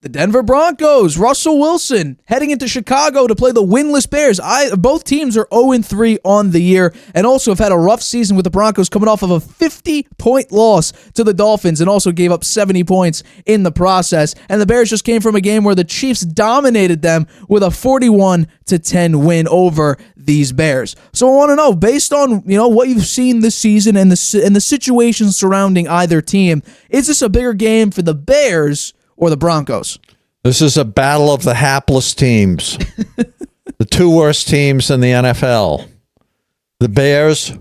The Denver Broncos, Russell Wilson, heading into Chicago to play the winless Bears. Both teams are 0-3 on the year and also have had a rough season with the Broncos coming off of a 50-point loss to the Dolphins and also gave up 70 points in the process. And the Bears just came from a game where the Chiefs dominated them with a 41-10 win over these Bears. So I want to know, based on what you've seen this season and the situation surrounding either team, is this a bigger game for the Bears or the Broncos? This is a battle of the hapless teams. The two worst teams in the NFL. The Bears,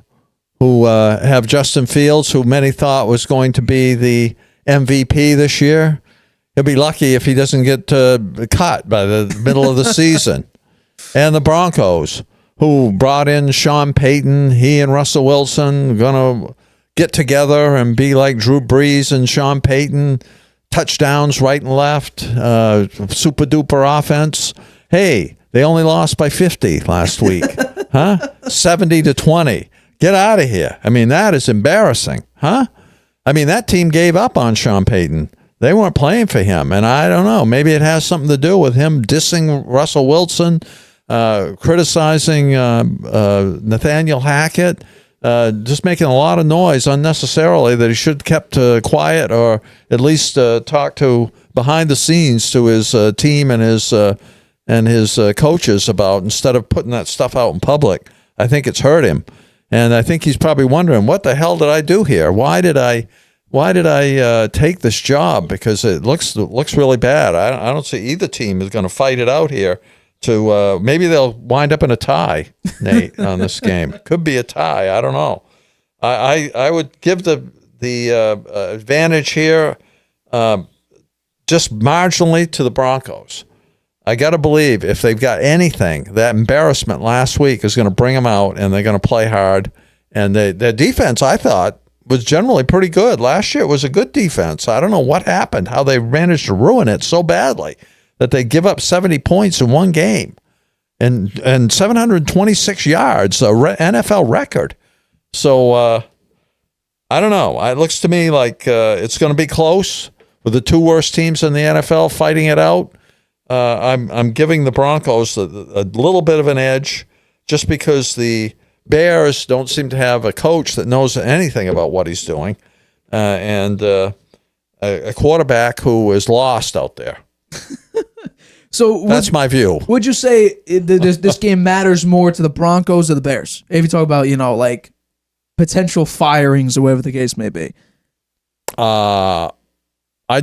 who have Justin Fields, who many thought was going to be the MVP this year. He'll be lucky if he doesn't get cut by the middle of the season. And the Broncos, who brought in Sean Payton. He and Russell Wilson going to get together and be like Drew Brees and Sean Payton. Touchdowns right and left, super duper offense. Hey, they only lost by 50 last week, huh? 70-20. Get out of here. I mean, that is embarrassing, huh? I mean, that team gave up on Sean Payton. They weren't playing for him, and I don't know. Maybe it has something to do with him dissing Russell Wilson, criticizing Nathaniel Hackett. Just making a lot of noise unnecessarily that he should have kept quiet or at least talk to behind the scenes to his team and his coaches about, instead of putting that stuff out in public. I think it's hurt him, and I think he's probably wondering, what the hell did I do here? Why did I take this job? Because it looks really bad. I don't see either team is going to fight it out here. To maybe they'll wind up in a tie, Nate, on this game. Could be a tie. I don't know. I would give the advantage here just marginally to the Broncos. I got to believe if they've got anything, that embarrassment last week is going to bring them out, and they're going to play hard. And their defense, I thought, was generally pretty good. Last year it was a good defense. I don't know what happened, how they managed to ruin it so badly that they give up 70 points in one game and 726 yards, a NFL record. So I don't know. It looks to me like it's going to be close with the two worst teams in the NFL fighting it out. I'm giving the Broncos a little bit of an edge just because the Bears don't seem to have a coach that knows anything about what he's doing and a quarterback who is lost out there. So that's my view. Would you say this game matters more to the Broncos or the Bears? If you talk about, like potential firings or whatever the case may be. I'd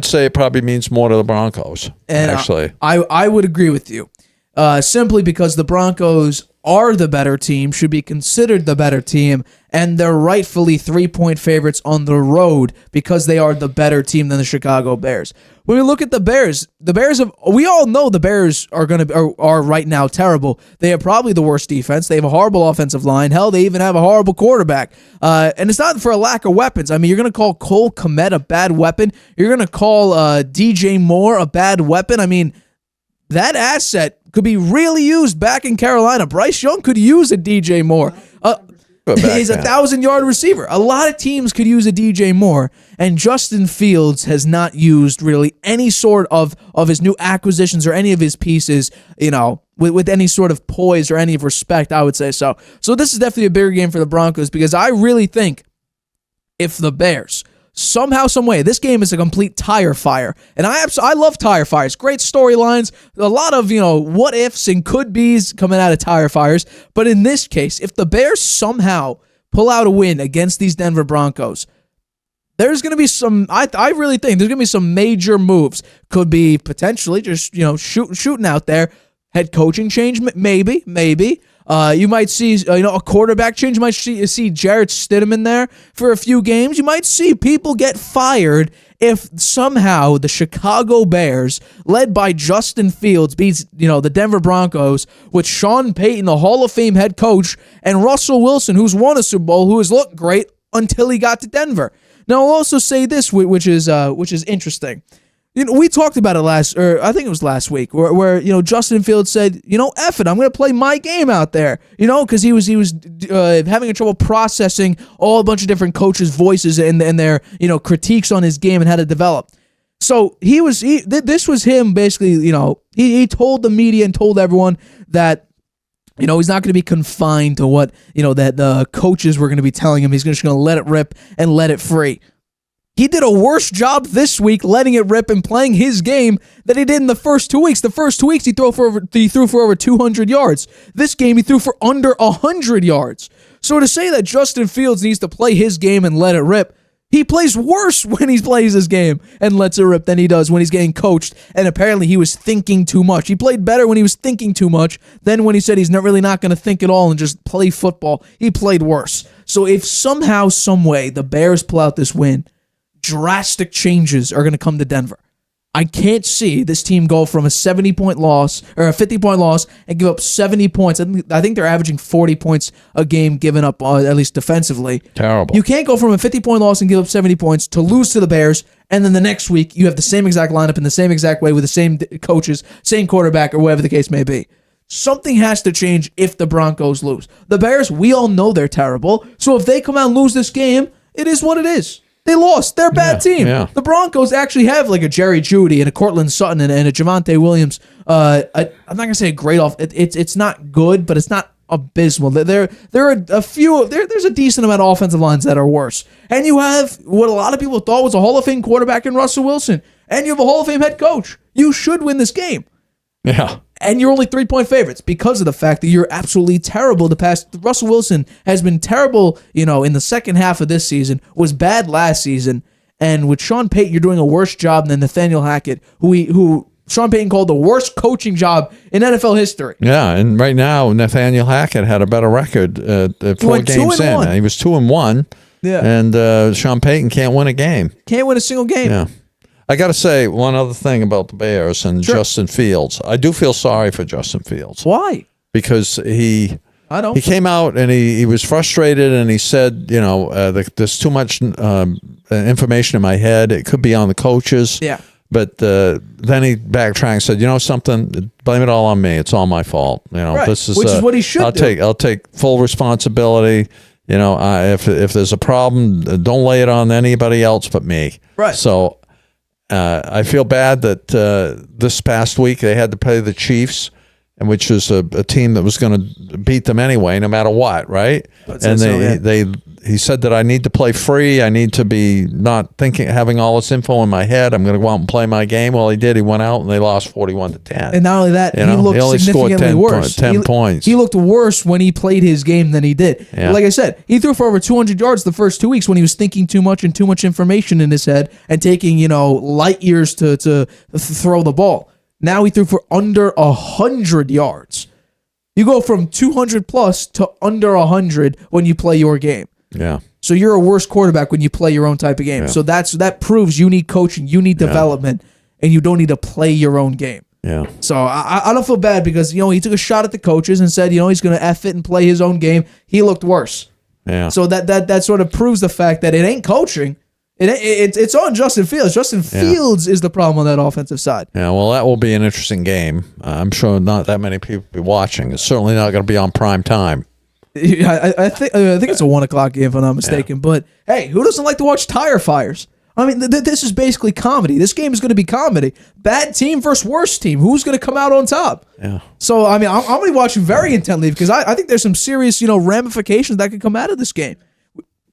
say it probably means more to the Broncos, and actually. I would agree with you. Simply because the Broncos are the better team, should be considered the better team, and they're rightfully 3-point favorites on the road because they are the better team than the Chicago Bears. When we look at the Bears we all know the Bears are right now terrible. They have probably the worst defense. They have a horrible offensive line. Hell, they even have a horrible quarterback. And it's not for a lack of weapons. I mean, you're going to call Cole Kmet a bad weapon. You're going to call DJ Moore a bad weapon. I mean, that asset could be really used back in Carolina. Bryce Young could use a DJ Moore. He's a 1,000-yard receiver. A lot of teams could use a DJ Moore, and Justin Fields has not used really any sort of his new acquisitions or any of his pieces, with any sort of poise or any of respect, I would say so. So this is definitely a bigger game for the Broncos because I really think if the Bears somehow, some way, this game is a complete tire fire. And I love tire fires. Great storylines. A lot of, what ifs and could be's coming out of tire fires. But in this case, if the Bears somehow pull out a win against these Denver Broncos, there's going to be some, I really think there's going to be some major moves. Could be potentially just, shooting out there. Head coaching change, maybe. You might see, a quarterback change. You might see Jarrett Stidham in there for a few games. You might see people get fired if somehow the Chicago Bears, led by Justin Fields, beats, the Denver Broncos with Sean Payton, the Hall of Fame head coach, and Russell Wilson, who's won a Super Bowl, who has looked great until he got to Denver. Now, I'll also say this, which is interesting. We talked about it I think it was last week, where Justin Fields said, F it, I'm going to play my game out there, because he was having trouble processing a bunch of different coaches' voices and their critiques on his game and how to develop. So this was him basically, he told the media and told everyone that, he's not going to be confined to what, that the coaches were going to be telling him. He's just going to let it rip and let it free. He did a worse job this week letting it rip and playing his game than he did in the first 2 weeks. The first 2 weeks he threw for over 200 yards. This game he threw for under 100 yards. So to say that Justin Fields needs to play his game and let it rip, he plays worse when he plays his game and lets it rip than he does when he's getting coached. And apparently he was thinking too much. He played better when he was thinking too much than when he said he's not going to think at all and just play football. He played worse. So if somehow, some way, the Bears pull out this win, drastic changes are going to come to Denver. I can't see this team go from a 70-point loss or a 50-point loss and give up 70 points. I think they're averaging 40 points a game given up, at least defensively. Terrible. You can't go from a 50-point loss and give up 70 points to lose to the Bears, and then the next week you have the same exact lineup in the same exact way with the same coaches, same quarterback, or whatever the case may be. Something has to change if the Broncos lose. The Bears, we all know they're terrible, so if they come out and lose this game, it is what it is. They lost. They're a bad team. Yeah. The Broncos actually have like a Jerry Jeudy and a Cortland Sutton and a Javonte Williams. I'm not gonna say a great off. It's not good, but it's not abysmal. There are a few. There's a decent amount of offensive lines that are worse. And you have what a lot of people thought was a Hall of Fame quarterback in Russell Wilson, and you have a Hall of Fame head coach. You should win this game. Yeah. And you're only 3-point favorites because of the fact that you're absolutely terrible. Russell Wilson has been terrible, in the second half of this season, was bad last season. And with Sean Payton, you're doing a worse job than Nathaniel Hackett, who Sean Payton called the worst coaching job in NFL history. Yeah, and right now, Nathaniel Hackett had a better record 4 games in. He was 2-1. Yeah. And Sean Payton can't win a game. Can't win a single game. Yeah. I got to say one other thing about the Bears and Justin Fields. I do feel sorry for Justin Fields. Why? Because he came out and he was frustrated and he said, there's too much information in my head. It could be on the coaches. Yeah. But then he backtracked and said, something, blame it all on me. It's all my fault. Right. This is which is what he should do. I'll take full responsibility. If there's a problem, don't lay it on anybody else but me. Right. So I feel bad that this past week they had to play the Chiefs, and which was a team that was going to beat them anyway, no matter what, right? He said that I need to play free. I need to be not having all this info in my head. I'm going to go out and play my game. Well, he did. He went out and they lost 41-10. And not only that, he looked only significantly scored worse. 10 points. He looked worse when he played his game than he did. Yeah. Like I said, he threw for over 200 yards the first 2 weeks when he was thinking too much and too much information in his head and taking, light years to throw the ball. Now he threw for under 100 yards. You go from 200 plus to under 100 when you play your game. Yeah. So you're a worse quarterback when you play your own type of game. Yeah. So that proves you need coaching, you need development, and you don't need to play your own game. Yeah. So I don't feel bad because he took a shot at the coaches and said he's going to F it and play his own game. He looked worse. Yeah. So that sort of proves the fact that it ain't coaching. It's on Justin Fields. Justin Fields is the problem on that offensive side. Yeah, well, that will be an interesting game. I'm sure not that many people will be watching. It's certainly not going to be on prime time. I think it's a 1 o'clock game if I'm not mistaken. Yeah. But hey, who doesn't like to watch tire fires? I mean, this is basically comedy. This game is going to be comedy. Bad team versus worst team. Who's going to come out on top? Yeah. So I mean, I'm going to be watching very intently because I think there's some serious ramifications that could come out of this game.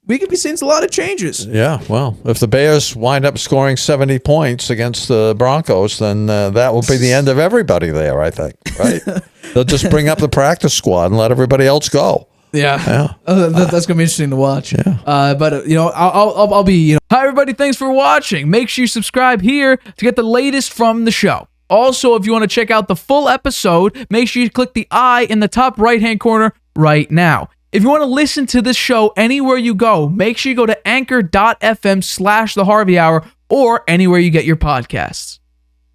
We could be seeing a lot of changes. Yeah, well, if the Bears wind up scoring 70 points against the Broncos, then that will be the end of everybody there, I think, right? They'll just bring up the practice squad and let everybody else go. Yeah. That's going to be interesting to watch. Yeah. But I'll be, Hi, everybody. Thanks for watching. Make sure you subscribe here to get the latest from the show. Also, if you want to check out the full episode, make sure you click the I in the top right-hand corner right now. If you want to listen to this show anywhere you go, make sure you go to anchor.fm/The Harvey Hour or anywhere you get your podcasts.